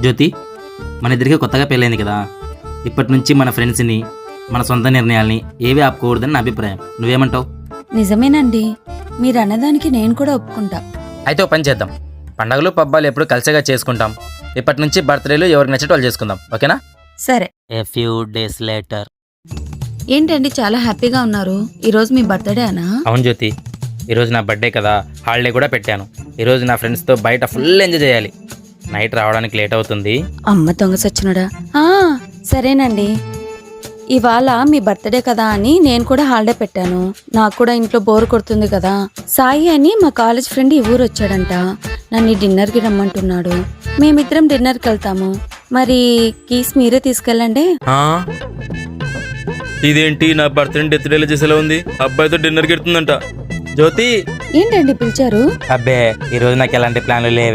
జ్యోతి, మన ఇద్దరికి కొత్తగా పెళ్ళైంది కదా, ఇప్పటి నుంచి మన ఫ్రెండ్స్ని మన సొంత నిర్ణయాల్ని ఏవి ఆపుకోకూడదని నా అభిప్రాయం. నువ్వేమంటావు? నిజమేనండి, మీరు అన్నదానికి నేను కూడా ఒప్పుకుంటా. అయితే ఓ పని చేద్దాం, పండగలు పబ్బాలు ఎప్పుడు కలిసిగా చేసుకుంటాం. ఇప్పటి నుంచి బర్త్డేలు ఎవరికి నచ్చినట్టు వాళ్ళు చేసుకుందాం, ఓకేనా? సరే. A few days later. ఏంటండి చాలా హ్యాపీగా ఉన్నారు? ఈరోజు మీ బర్త్డే అనా? అవును జ్యోతి, ఈరోజు నా బర్త్డే కదా, హాలిడే కూడా పెట్టాను. ఈరోజు నా ఫ్రెండ్స్తో బయట ఫుల్ ఎంజాయ్ చేయాలి. నైట్ రావడానికి లేట్ అవుతుంది. అమ్మ దొంగ సచ్చినడా. సరేనండి, ఇవాళ మీ బర్త్డే కదా అని నేను కూడా హాలిడే పెట్టాను. నాకు కూడా ఇంట్లో బోర్ కొడుతుంది కదా. సాయి అని మా కాలేజ్ ఫ్రెండ్ ఈ ఊరు వచ్చాడంట, నన్ను డిన్నర్కి రమ్మంటున్నాడు. మేమిద్దరం డిన్నర్కి వెళ్తాము. మరి కీస్ మీరే తీసుకెళ్ళండి. ఇదేంటి నా బర్త్డే డెత్ డేలో చేసేలా ఉంది? అబ్బాయితో డిన్నర్కి వెళ్తుందంట. జ్యోతి, ఏంటండి పిలిచారు? అబ్బే ఈరోజు నాకు ఎలాంటి ప్లాన్లు లేవు.